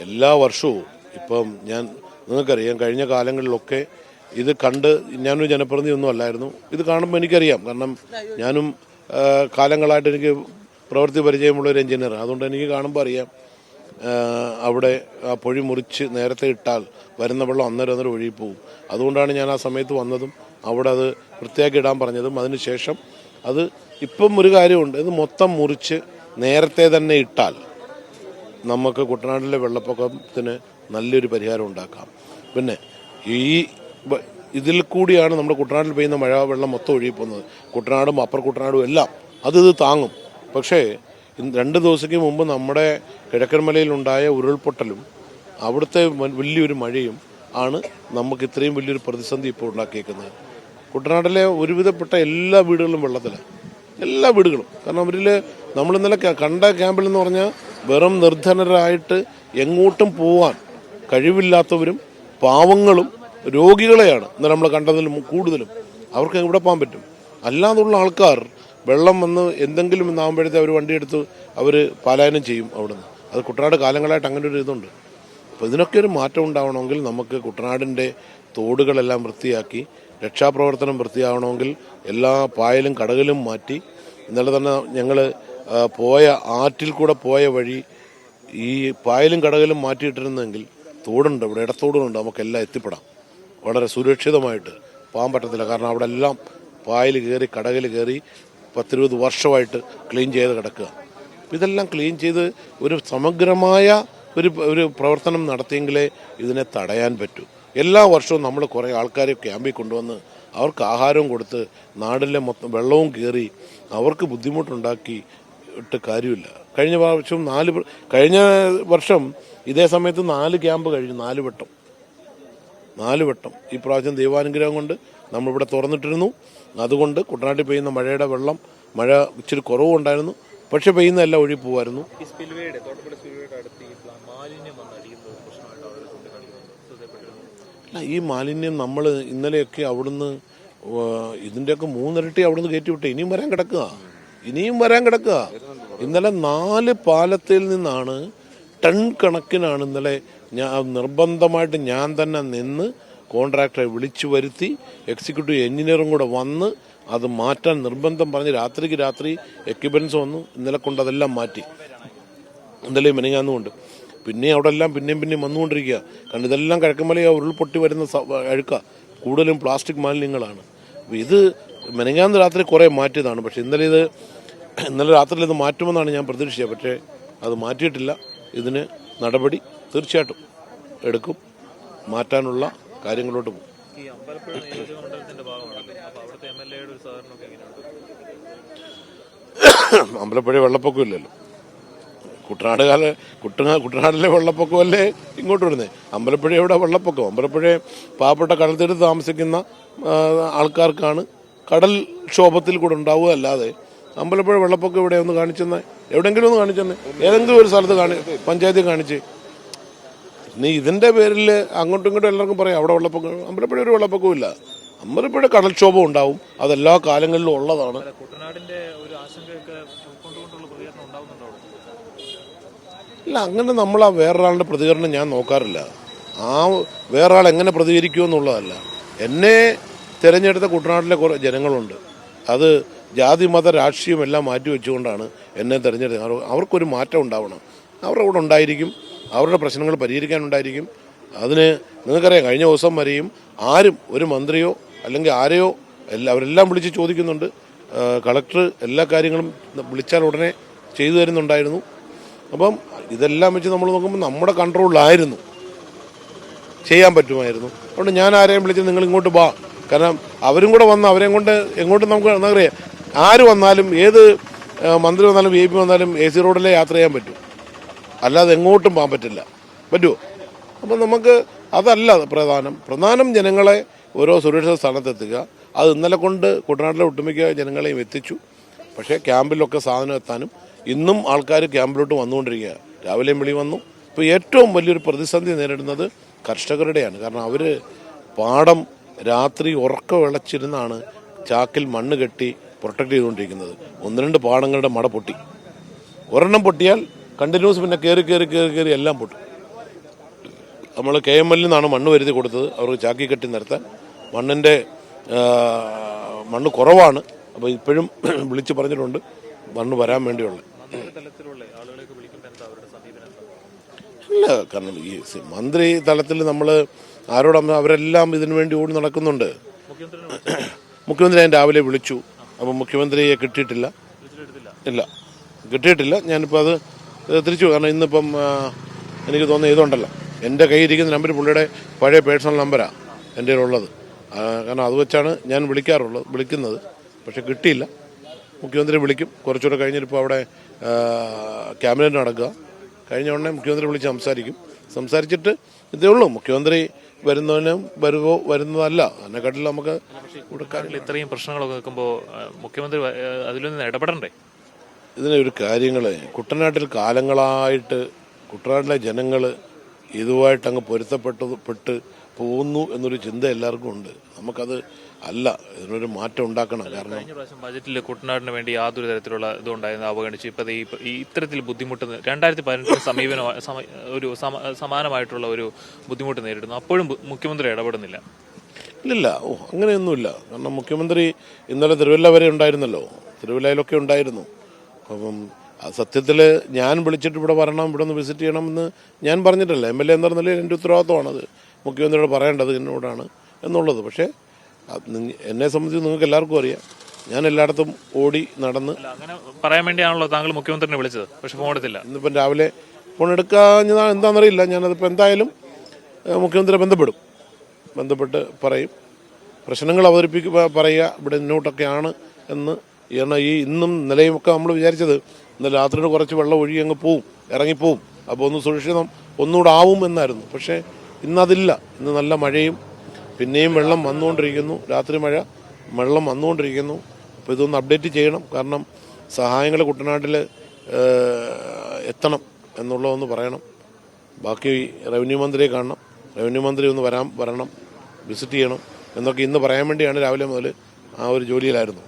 എല്ലാ വർഷവും ഇപ്പം നിങ്ങൾക്കറിയാം കഴിഞ്ഞ കാലങ്ങളിലൊക്കെ ഇത് കണ്ട് ഞാനൊരു ജനപ്രതിനിധി ഒന്നും അല്ലായിരുന്നു. ഇത് കാണുമ്പോൾ എനിക്കറിയാം, കാരണം ഞാനും കാലങ്ങളായിട്ട് എനിക്ക് പ്രവൃത്തി പരിചയമുള്ള ഒരു എഞ്ചിനീയർ. അതുകൊണ്ട് എനിക്ക് കാണുമ്പോൾ അറിയാം അവിടെ ആ പൊഴി മുറിച്ച് നേരത്തെ ഇട്ടാൽ വരുന്ന വെള്ളം അന്നേരം ഒഴുകി പോകും. അതുകൊണ്ടാണ് ഞാൻ ആ സമയത്ത് വന്നതും അവിടെ അത് വൃത്തിയാക്കി ഇടാൻ പറഞ്ഞതും. അതിനുശേഷം അത് ഇപ്പം ഒരു കാര്യമുണ്ട്, ഇത് മൊത്തം മുറിച്ച് നേരത്തെ തന്നെ ഇട്ടാൽ നമുക്ക് കുട്ടനാട്ടിലെ വെള്ളപ്പൊക്കത്തിന് നല്ലൊരു പരിഹാരം ഉണ്ടാക്കാം. പിന്നെ ഇതിൽ കൂടിയാണ് നമ്മുടെ കുട്ടനാട്ടിൽ പെയ്യുന്ന മഴ വെള്ളം മൊത്തം ഒഴുകി പോകുന്നത്. കുട്ടനാടും അപ്പർ കുട്ടനാടും എല്ലാം ഇത് താങ്ങും. പക്ഷേ 2 ദിവസത്തേക്ക് മുമ്പ് നമ്മുടെ കിഴക്കൻമലയിലുണ്ടായ ഉരുൾപൊട്ടലും അവിടുത്തെ വലിയൊരു മഴയും ആണ് നമുക്ക് ഇത്രയും വലിയൊരു പ്രതിസന്ധി ഇപ്പോൾ ഉണ്ടാക്കിയേക്കുന്നത്. കുട്ടനാട്ടിലെ ഒരുവിധപ്പെട്ട എല്ലാ വീടുകളും വെള്ളത്തിലാണ്, എല്ലാ വീടുകളും. കാരണം അവരിൽ നമ്മൾ ഇന്നലെ കണ്ട ക്യാമ്പിൽ എന്ന് പറഞ്ഞാൽ വെറും നിർധനരായിട്ട് എങ്ങോട്ടും പോവാൻ കഴിവില്ലാത്തവരും പാവങ്ങളും രോഗികളെയാണ് ഇന്നലെ നമ്മൾ കണ്ടതിലും കൂടുതലും. അവർക്ക് എവിടെ പോകാൻ പറ്റും? അല്ലാതുള്ള ആൾക്കാർ വെള്ളം വന്ന് എന്തെങ്കിലും ആകുമ്പോഴത്തെ അവർ വണ്ടിയെടുത്ത് അവർ പലായനം ചെയ്യും അവിടുന്ന്. അത് കുട്ടനാട് കാലങ്ങളായിട്ട് അങ്ങനെ ഒരു ഇതുണ്ട്. അപ്പോൾ ഇതിനൊക്കെ ഒരു മാറ്റം ഉണ്ടാവണമെങ്കിൽ നമുക്ക് കുട്ടനാടിൻ്റെ തോടുകളെല്ലാം വൃത്തിയാക്കി, രക്ഷാപ്രവർത്തനം വൃത്തിയാവണമെങ്കിൽ എല്ലാ പായലും കടകളും മാറ്റി. ഇന്നലെ തന്നെ ഞങ്ങൾ ആറ്റിൽ കൂടെ പോയ വഴി ഈ പായലും കടകളും മാറ്റിയിട്ടിരുന്നെങ്കിൽ തോടുണ്ട്, ഇവിടെ ഇടത്തോടുണ്ട്, നമുക്കെല്ലാം എത്തിപ്പെടാം വളരെ സുരക്ഷിതമായിട്ട്. പോകാൻ പറ്റത്തില്ല, കാരണം അവിടെ എല്ലാം പായൽ കയറി കടകൾ കയറി 10-20 വർഷമായിട്ട് ക്ലീൻ ചെയ്ത് കിടക്കുക. ഇതെല്ലാം ക്ലീൻ ചെയ്ത് ഒരു സമഗ്രമായ ഒരു പ്രവർത്തനം നടത്തിയെങ്കിലേ ഇതിനെ തടയാൻ പറ്റൂ. എല്ലാ വർഷവും നമ്മൾ കുറേ ആൾക്കാരെ ക്യാമ്പിൽ കൊണ്ടുവന്ന് അവർക്ക് ആഹാരവും കൊടുത്ത് നാടിലെ മൊത്തം വെള്ളവും കയറി അവർക്ക് ബുദ്ധിമുട്ടുണ്ടാക്കി ഇട്ട് കാര്യമില്ല. കഴിഞ്ഞ വർഷം ഇതേ സമയത്ത് 4 ക്യാമ്പ് കഴിഞ്ഞു, 4 വട്ടം. ഈ പ്രാവശ്യം ദൈവാനുഗ്രഹം കൊണ്ട് നമ്മളിവിടെ തുറന്നിട്ടിരുന്നു. അതുകൊണ്ട് കുട്ടനാട്ടിൽ പെയ്യുന്ന മഴ ഇച്ചിരി കുറവുണ്ടായിരുന്നു, പക്ഷെ പെയ്യുന്നതെല്ലാം ഒഴുകി പോകുമായിരുന്നു. ഈ മാലിന്യം നമ്മൾ ഇന്നലെയൊക്കെ അവിടുന്ന് ഇതിൻ്റെയൊക്കെ 3 ഇരട്ടി അവിടുന്ന് കയറ്റിവിട്ട് ഇനിയും വരാൻ കിടക്കുക. ഇന്നലെ 4 പാലത്തിൽ നിന്നാണ് ടൺ കണക്കിനാണ് ഇന്നലെ നിർബന്ധമായിട്ട് ഞാൻ തന്നെ നിന്ന് കോൺട്രാക്ടറെ വിളിച്ചു വരുത്തി എക്സിക്യൂട്ടീവ് എഞ്ചിനീയറും കൂടെ വന്ന് അത് മാറ്റാൻ നിർബന്ധം പറഞ്ഞ് രാത്രിക്ക് രാത്രി എക്യുപ്മെൻറ്റ്സ് വന്നു. ഇന്നലെ കൊണ്ട് അതെല്ലാം മാറ്റി. ഇന്നലെ മെനങ്ങാന്നുകൊണ്ട് പിന്നെ അവിടെ എല്ലാം പിന്നെയും വന്നുകൊണ്ടിരിക്കുക. കാരണം ഇതെല്ലാം കിഴക്കൻമലയെ ഉരുൾപൊട്ടി വരുന്ന അഴുക്ക, കൂടുതലും പ്ലാസ്റ്റിക് മാലിന്യങ്ങളാണ്. ഇത് മെനങ്ങാന്ന് രാത്രി കുറേ മാറ്റിയതാണ്. പക്ഷെ ഇന്നലെ രാത്രിയിൽ ഇത് മാറ്റുമെന്നാണ് ഞാൻ പ്രതീക്ഷിച്ചത്. പക്ഷേ അത് മാറ്റിയിട്ടില്ല. ഇതിന് നടപടി തീർച്ചയായിട്ടും എടുക്കും, മാറ്റാനുള്ള കാര്യങ്ങളോട്ട് പോകും. അമ്പലപ്പുഴ വെള്ളപ്പൊക്കം ഇല്ലല്ലോ. കുട്ടനാടിലെ വെള്ളപ്പൊക്കമല്ലേ ഇങ്ങോട്ട് വരുന്നത്. അമ്പലപ്പുഴയുടെ വെള്ളപ്പൊക്കം, അമ്പലപ്പുഴ പാവപ്പെട്ട കടൽ തീരത്ത് താമസിക്കുന്ന ആൾക്കാർക്കാണ് കടൽ ക്ഷോഭത്തിൽ കൂടെ ഉണ്ടാവുക. അല്ലാതെ അമ്പലപ്പുഴ വെള്ളപ്പൊക്കം ഇവിടെ ഒന്ന് കാണിച്ചെന്ന്, എവിടെയെങ്കിലും ഒന്ന് കാണിച്ചെന്ന്, ഏതെങ്കിലും ഒരു സ്ഥലത്ത് പഞ്ചായത്തിൽ കാണിച്ച്. നീ ഇതിന്റെ പേരിൽ അങ്ങോട്ടും ഇങ്ങോട്ടും എല്ലാവർക്കും പറയാം അവിടെ വെള്ളപ്പൊക്കം. അമ്പലപ്പുഴ ഒരു വെള്ളപ്പൊക്കവും ഇല്ല. അമ്പലപ്പുഴ കടൽക്ഷോഭം ഉണ്ടാവും, അതെല്ലാ കാലങ്ങളിലും ഉള്ളതാണ്. ഇല്ല, അങ്ങനെ നമ്മൾ വേറൊരാളുടെ പ്രതികരണം ഞാൻ നോക്കാറില്ല. വേറൊരാൾ എങ്ങനെ പ്രതികരിക്കുമെന്നുള്ളതല്ല. എന്നെ തിരഞ്ഞെടുത്ത കുട്ടനാട്ടിലെ കുറേ ജനങ്ങളുണ്ട്. അത് ജാതി മത രാഷ്ട്രീയം എല്ലാം മാറ്റി വെച്ചുകൊണ്ടാണ് എന്നെ തിരഞ്ഞെടുത്തത്. അവർക്കൊരു മാറ്റം ഉണ്ടാവണം. അവരുടെ കൂടെ ഉണ്ടായിരിക്കും, അവരുടെ പ്രശ്നങ്ങൾ പരിഹരിക്കാനുണ്ടായിരിക്കും. അതിന് നിങ്ങൾക്കറിയാം, കഴിഞ്ഞ ദിവസം വരെയും ആരും ഒരു മന്ത്രിയോ അല്ലെങ്കിൽ ആരെയോ അവരെല്ലാം വിളിച്ച് ചോദിക്കുന്നുണ്ട്. കളക്ടർ എല്ലാ കാര്യങ്ങളും വിളിച്ചാൽ ഉടനെ ചെയ്തു തരുന്നുണ്ടായിരുന്നു. അപ്പം ഇതെല്ലാം വെച്ച് നമ്മൾ നോക്കുമ്പോൾ നമ്മുടെ കൺട്രോളിലായിരുന്നു, ചെയ്യാൻ പറ്റുമായിരുന്നു. അതുകൊണ്ട് ഞാൻ ആരെയും വിളിച്ച് നിങ്ങൾ ഇങ്ങോട്ട് വാ, കാരണം അവരും കൂടെ വന്ന് അവരെയും കൊണ്ട് എങ്ങോട്ടും നമുക്ക് എന്താ ആര് വന്നാലും, ഏത് മന്ത്രി വന്നാലും VIP വന്നാലും AC റോഡിലെ യാത്ര ചെയ്യാൻ പറ്റും, അല്ലാതെ എങ്ങോട്ടും പോകാൻ പറ്റുമോ? അപ്പം നമുക്ക് അതല്ല പ്രധാനം ജനങ്ങളെ ഓരോ സുരക്ഷിത സ്ഥാനത്തെത്തുക. അത് ഇന്നലെ കൊണ്ട് കുട്ടനാട്ടിലെ ഒട്ടുമിക്ക ജനങ്ങളെയും എത്തിച്ചു. പക്ഷേ ക്യാമ്പിലൊക്കെ സാധനം എത്താനും ഇന്നും ആൾക്കാർ ക്യാമ്പിലോട്ട് വന്നുകൊണ്ടിരിക്കുക. രാവിലെയും വിളി വന്നു. ഇപ്പോൾ ഏറ്റവും വലിയൊരു പ്രതിസന്ധി നേരിടുന്നത് കർഷകരുടെയാണ്. കാരണം അവർ പാടം രാത്രി ഉറക്ക വിളച്ചിരുന്നാണ് ചാക്കിൽ മണ്ണ് കെട്ടി പ്രൊട്ടക്ട് ചെയ്തുകൊണ്ടിരിക്കുന്നത്. 1-2 പാടങ്ങളുടെ മട പൊട്ടി. ഒരെണ്ണം പൊട്ടിയാൽ കണ്ടിന്യൂസ് പിന്നെ കയറി എല്ലാം പൊട്ടും. നമ്മൾ KML നിന്നാണ് മണ്ണ് വരുത്തി കൊടുത്തത്. അവർക്ക് ചാക്കി കെട്ടി നിരത്താൻ മണ്ണിൻ്റെ മണ്ണ് കുറവാണ്. അപ്പോൾ ഇപ്പോഴും വിളിച്ച് പറഞ്ഞിട്ടുണ്ട് മണ്ണ് വരാൻ വേണ്ടിയുള്ള. അല്ല, കാരണം ഈ മന്ത്രി തലത്തിൽ നമ്മൾ ആരോടൊന്നും അവരെല്ലാം ഇതിനു വേണ്ടി ഓടി നടക്കുന്നുണ്ട്. മുഖ്യമന്ത്രി ഞാൻ രാവിലെ വിളിച്ചു. അപ്പം മുഖ്യമന്ത്രിയെ കിട്ടിയിട്ടില്ല. ഞാനിപ്പോൾ അത് തിരിച്ചു, കാരണം ഇന്നിപ്പം എനിക്ക് തോന്നുന്ന ഇതുണ്ടല്ലോ, എൻ്റെ കയ്യിരിക്കുന്ന നമ്പർ പുള്ളിയുടെ പഴയ പേഴ്സണൽ നമ്പറാണ് എൻ്റെ ഉള്ളത്. കാരണം അത് വെച്ചാണ് ഞാൻ വിളിക്കുന്നത്. പക്ഷെ കിട്ടിയില്ല. മുഖ്യമന്ത്രി വിളിക്കും. കുറച്ചുകൂടെ കഴിഞ്ഞിട്ടിപ്പോൾ അവിടെ ക്യാബിനറ്റ് നടക്കുക. കഴിഞ്ഞ ഉടനെ മുഖ്യമന്ത്രി വിളിച്ച് സംസാരിച്ചിട്ട് ഇതേ ഉള്ളൂ. മുഖ്യമന്ത്രി വരുന്നതല്ല അതിനെക്കാട്ടിൽ നമുക്ക് ഇത്രയും പ്രശ്നങ്ങളൊക്കെ വെക്കുമ്പോൾ മുഖ്യമന്ത്രി അതിലൊന്നും ഇടപെടണ്ടേ? ഇതിനൊരു കാര്യങ്ങൾ കുട്ടനാട്ടിൽ കാലങ്ങളായിട്ട് കുട്ടനാട്ടിലെ ജനങ്ങൾ ഇതുമായിട്ട് അങ്ങ് പൊരുത്തപ്പെട്ട് പോകുന്നു എന്നൊരു ചിന്ത എല്ലാവർക്കും ഉണ്ട്. നമുക്കത് അല്ല, ഇതിനൊരു മാറ്റം ഉണ്ടാക്കണം. കാരണം കഴിഞ്ഞ പ്രാവശ്യം ബജറ്റിൽ കുട്ടനാടിന് വേണ്ടി യാതൊരു തരത്തിലുള്ള ഇതുണ്ടായിരുന്നു, അവഗണിച്ച് ഇപ്പം ഈ ഇത്തരത്തിൽ ബുദ്ധിമുട്ട് 2018 ഒരു സമാനമായിട്ടുള്ള ഒരു ബുദ്ധിമുട്ട് നേരിടുന്നു. അപ്പോഴും മുഖ്യമന്ത്രി ഇടപെടുന്നില്ല. ഇല്ല, അങ്ങനെയൊന്നുമില്ല. കാരണം മുഖ്യമന്ത്രി ഇന്നലെ തിരുവല്ല വരെ ഉണ്ടായിരുന്നല്ലോ, തിരുവല്ലയിലൊക്കെ ഉണ്ടായിരുന്നു. അപ്പം സത്യത്തിൽ ഞാൻ വിളിച്ചിട്ട് ഇവിടെ വരണം, ഇവിടെ ഒന്ന് വിസിറ്റ് ചെയ്യണമെന്ന് ഞാൻ പറഞ്ഞിട്ടില്ല. MLA എന്ന നിലയിൽ എൻ്റെ ഉത്തരവാദിത്വമാണത്. മുഖ്യമന്ത്രിയോട് പറയേണ്ടത് എന്നോടാണ് എന്നുള്ളത്. പക്ഷേ എന്നെ സംബന്ധിച്ച് നിങ്ങൾക്ക് എല്ലാവർക്കും അറിയാം, ഞാൻ എല്ലായിടത്തും ഓടി നടന്ന്. അങ്ങനെ പറയാൻ വേണ്ടിയാണല്ലോ താങ്കൾ മുഖ്യമന്ത്രിനെ വിളിച്ചത്, പക്ഷെ ഫോൺ എടുത്തില്ല. ഇന്നിപ്പം രാവിലെ ഫോൺ എടുക്കാൻ എന്താണെന്നറിയില്ല. ഞാനതിപ്പോൾ എന്തായാലും മുഖ്യമന്ത്രിയെ ബന്ധപ്പെട്ട് പറയും, പ്രശ്നങ്ങൾ പറയുക ഇവിടെ ഇന്നോട്ടൊക്കെയാണ് എന്ന്. ഈ ഇന്നും നിലയും ഒക്കെ നമ്മൾ വിചാരിച്ചത് ഇന്നലെ രാത്രിയുടെ കുറച്ച് വെള്ളം ഒഴുകി അങ്ങ് ഇറങ്ങിപ്പോവും, അപ്പോൾ ഒന്ന് സുരക്ഷിതം ഒന്നുകൂടെ ആവും എന്നായിരുന്നു. പക്ഷേ ഇന്നതില്ല. ഇന്ന് നല്ല മഴയും പിന്നെയും വെള്ളം വന്നുകൊണ്ടിരിക്കുന്നു, രാത്രി വെള്ളം വന്നുകൊണ്ടിരിക്കുന്നു. അപ്പോൾ ഇതൊന്ന് അപ്ഡേറ്റ് ചെയ്യണം. കാരണം സഹായങ്ങൾ കുട്ടനാട്ടിൽ എത്തണം എന്നുള്ളതൊന്ന് പറയണം. ബാക്കി റവന്യൂ മന്ത്രിയെ കാണണം, റവന്യൂ മന്ത്രി ഒന്ന് വരണം, വിസിറ്റ് ചെയ്യണം എന്നൊക്കെ ഇന്ന് പറയാൻ വേണ്ടിയാണ് രാവിലെ മുതൽ ആ ഒരു ജോലിയിലായിരുന്നു.